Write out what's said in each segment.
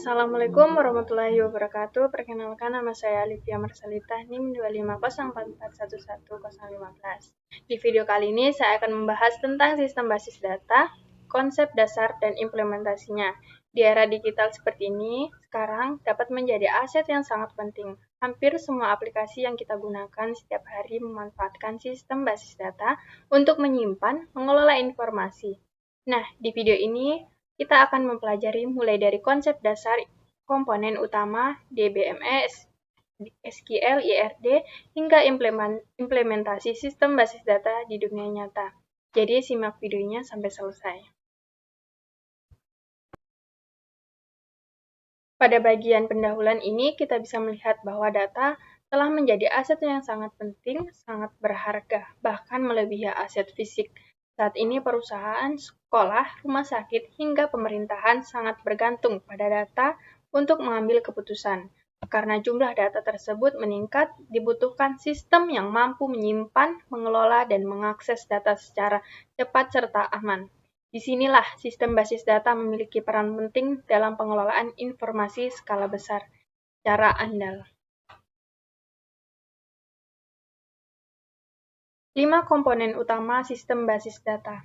Assalamualaikum warahmatullahi wabarakatuh. Perkenalkan, nama saya Alivia Marsalita, NIM 25044111015. Di video kali ini saya akan membahas tentang sistem basis data, konsep dasar dan implementasinya. Di era digital seperti ini, sekarang dapat menjadi aset yang sangat penting. Hampir semua aplikasi yang kita gunakan setiap hari memanfaatkan sistem basis data untuk menyimpan, mengelola informasi. Nah, di video ini kita akan mempelajari mulai dari konsep dasar komponen utama DBMS, SQL, IRD, hingga implementasi sistem basis data di dunia nyata. Jadi simak videonya sampai selesai. Pada bagian pendahuluan ini, kita bisa melihat bahwa data telah menjadi aset yang sangat penting, sangat berharga, bahkan melebihi aset fisik. Saat ini perusahaan, sekolah, rumah sakit, hingga pemerintahan sangat bergantung pada data untuk mengambil keputusan. Karena jumlah data tersebut meningkat, dibutuhkan sistem yang mampu menyimpan, mengelola, dan mengakses data secara cepat serta aman. Disinilah sistem basis data memiliki peran penting dalam pengelolaan informasi skala besar. Cara andal. 5 komponen utama sistem basis data.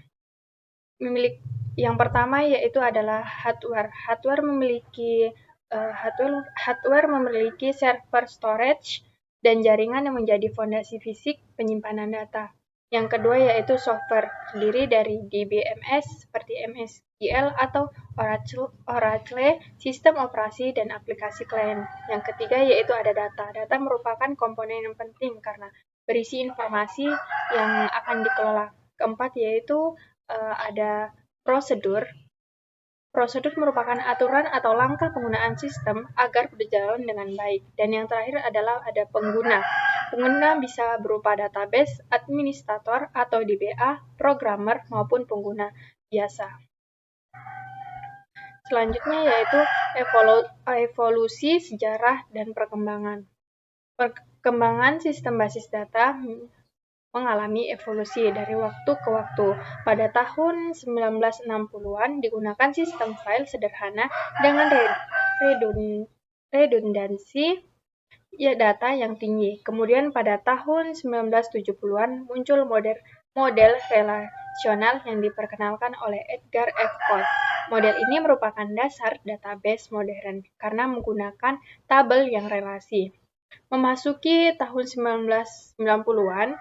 Yang pertama yaitu adalah hardware. Hardware memiliki server storage dan jaringan yang menjadi fondasi fisik penyimpanan data. Yang kedua yaitu software, terdiri dari DBMS seperti MySQL atau Oracle, sistem operasi dan aplikasi klien. Yang ketiga yaitu ada data. Data merupakan komponen yang penting karena berisi informasi yang akan dikelola. Keempat yaitu ada prosedur. Prosedur merupakan aturan atau langkah penggunaan sistem agar berjalan dengan baik. Dan yang terakhir adalah ada pengguna. Pengguna bisa berupa database, administrator atau DBA, programmer maupun pengguna biasa. Selanjutnya yaitu evolusi, sejarah, dan perkembangan. Perkembangan sistem basis data mengalami evolusi dari waktu ke waktu. Pada tahun 1960-an digunakan sistem file sederhana dengan redundansi data yang tinggi. Kemudian pada tahun 1970-an muncul model relasional yang diperkenalkan oleh Edgar F. Codd. Model ini merupakan dasar database modern karena menggunakan tabel yang relasi. Memasuki tahun 1990-an,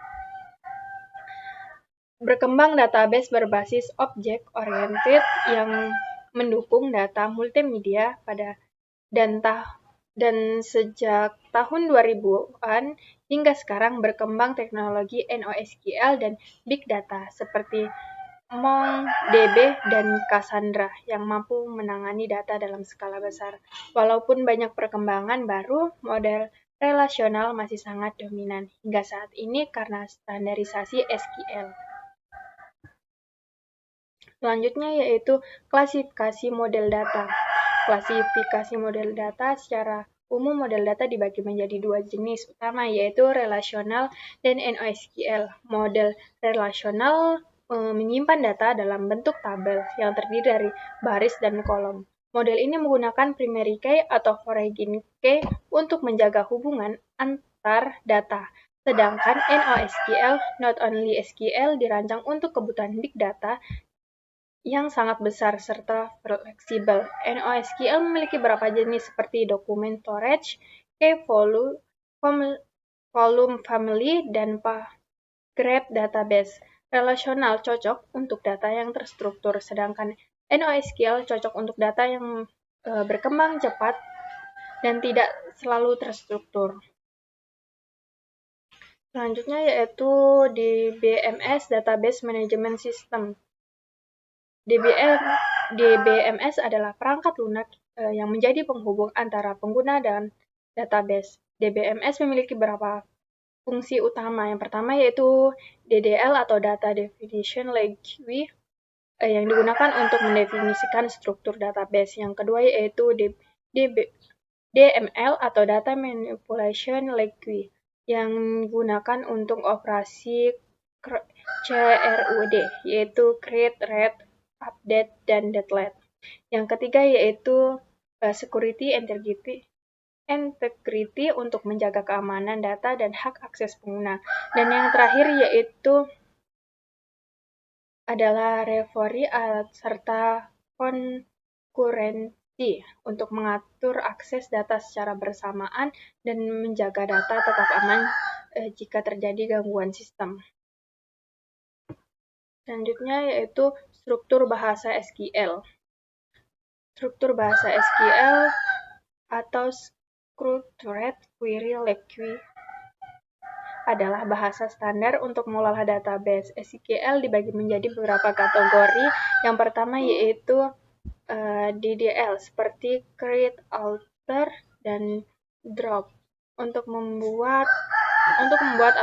berkembang database berbasis object-oriented yang mendukung data multimedia dan sejak tahun 2000-an hingga sekarang berkembang teknologi NoSQL dan Big Data seperti MongoDB dan Cassandra yang mampu menangani data dalam skala besar. Walaupun banyak perkembangan baru, model relasional masih sangat dominan hingga saat ini karena standarisasi SQL. Selanjutnya yaitu klasifikasi model data. Klasifikasi model data secara umum model data dibagi menjadi 2 jenis utama yaitu relasional dan NoSQL. Model relasional menyimpan data dalam bentuk tabel yang terdiri dari baris dan kolom. Model ini menggunakan primary key atau foreign key untuk menjaga hubungan antar data. Sedangkan NoSQL, not only SQL, dirancang untuk kebutuhan big data yang sangat besar serta fleksibel. NoSQL memiliki beberapa jenis seperti document storage, key volume family, dan graph database. Relasional cocok untuk data yang terstruktur, sedangkan NoSQL cocok untuk data yang berkembang cepat dan tidak selalu terstruktur. Selanjutnya yaitu DBMS, Database Management System. DBMS adalah perangkat lunak yang menjadi penghubung antara pengguna dan database. DBMS memiliki beberapa fungsi utama. Yang pertama yaitu DDL atau Data Definition Language yang digunakan untuk mendefinisikan struktur database. Yang kedua yaitu DML atau Data Manipulation Language yang digunakan untuk operasi CRUD, yaitu create, read, update, dan delete. Yang ketiga yaitu security, integrity untuk menjaga keamanan data dan hak akses pengguna. Dan yang terakhir yaitu adalah recovery serta konkurensi untuk mengatur akses data secara bersamaan dan menjaga data tetap aman jika terjadi gangguan sistem. Selanjutnya yaitu struktur bahasa SQL. Struktur bahasa SQL atau Structured Query Language adalah bahasa standar untuk mengolah database. SQL dibagi menjadi beberapa kategori. Yang pertama yaitu DDL seperti create, alter, dan drop untuk membuat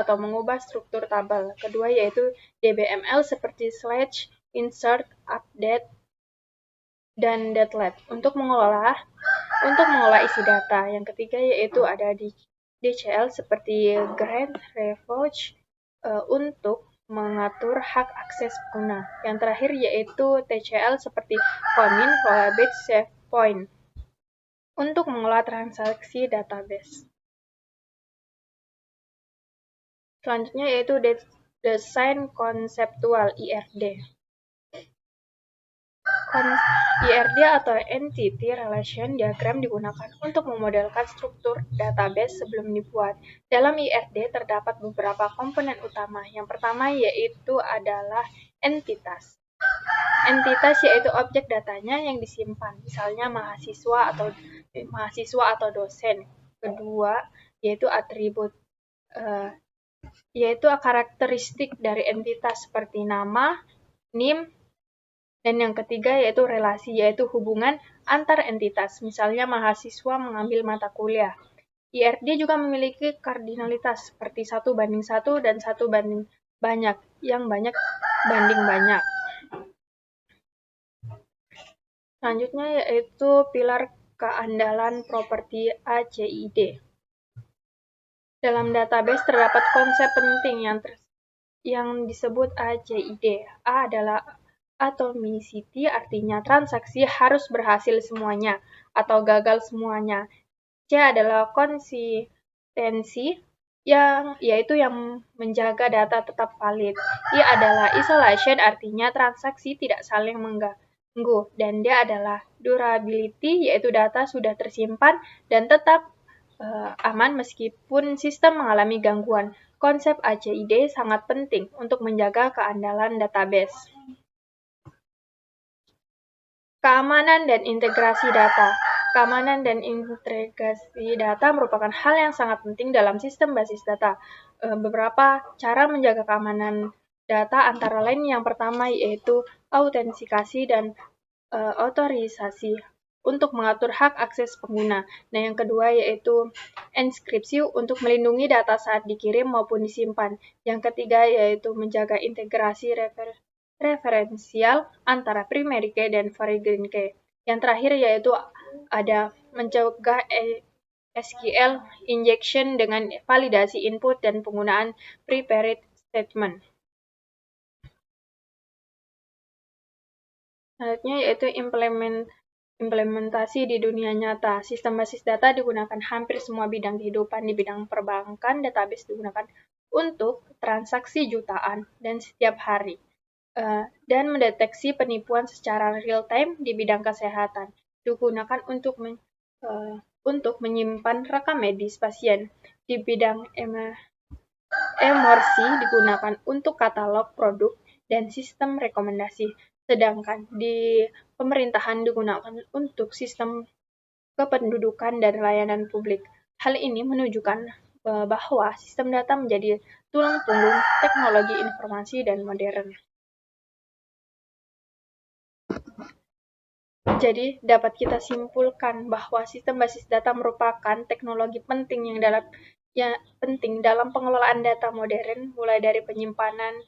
atau mengubah struktur tabel. Kedua yaitu DBML seperti slash, insert, update, dan delete untuk mengolah isi data. Yang ketiga yaitu ada di DCL seperti grant, revoke untuk mengatur hak akses pengguna. Yang terakhir yaitu TCL seperti commit, rollback, save point untuk mengolah transaksi database. Selanjutnya yaitu desain konseptual IRD. IRD atau Entity Relation Diagram digunakan untuk memodelkan struktur database sebelum dibuat. Dalam IRD terdapat beberapa komponen utama. Yang pertama yaitu adalah entitas. Entitas yaitu objek datanya yang disimpan, misalnya mahasiswa atau dosen. Kedua yaitu atribut, yaitu karakteristik dari entitas seperti nama, NIM, dan yang ketiga yaitu relasi, yaitu hubungan antar entitas, misalnya mahasiswa mengambil mata kuliah. IRD juga memiliki kardinalitas seperti 1:1 dan 1:banyak, yang banyak banding banyak. Selanjutnya yaitu pilar keandalan properti ACID. Dalam database terdapat konsep penting yang disebut ACID. A adalah atomicity, artinya transaksi harus berhasil semuanya atau gagal semuanya. C adalah konsistensi, yaitu yang menjaga data tetap valid. I adalah isolation, artinya transaksi tidak saling mengganggu. Dan D adalah durability, yaitu data sudah tersimpan dan tetap aman meskipun sistem mengalami gangguan. Konsep ACID sangat penting untuk menjaga keandalan database. Keamanan dan integrasi data. Keamanan dan integrasi data merupakan hal yang sangat penting dalam sistem basis data. Beberapa cara menjaga keamanan data antara lain yang pertama yaitu autentikasi dan otorisasi untuk mengatur hak akses pengguna. Nah, yang kedua yaitu enkripsi untuk melindungi data saat dikirim maupun disimpan. Yang ketiga yaitu menjaga integrasi referensial antara primary key dan foreign key. Yang terakhir yaitu ada mencegah SQL injection dengan validasi input dan penggunaan prepared statement. Selanjutnya yaitu implementasi di dunia nyata. Sistem basis data digunakan hampir semua bidang kehidupan. Di bidang perbankan, database digunakan untuk transaksi jutaan dan setiap hari. Dan mendeteksi penipuan secara real-time di bidang kesehatan. Digunakan untuk menyimpan rekam medis pasien. Di bidang emosi digunakan untuk katalog produk dan sistem rekomendasi. Sedangkan di pemerintahan digunakan untuk sistem kependudukan dan layanan publik. Hal ini menunjukkan bahwa sistem data menjadi tulang punggung teknologi informasi dan modern. Jadi, dapat kita simpulkan bahwa sistem basis data merupakan teknologi penting penting dalam pengelolaan data modern, mulai dari penyimpanan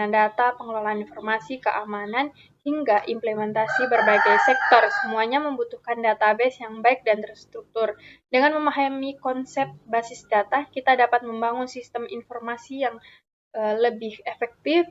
data, pengelolaan informasi, keamanan, hingga implementasi berbagai sektor. Semuanya membutuhkan database yang baik dan terstruktur. Dengan memahami konsep basis data, kita dapat membangun sistem informasi yang lebih efektif,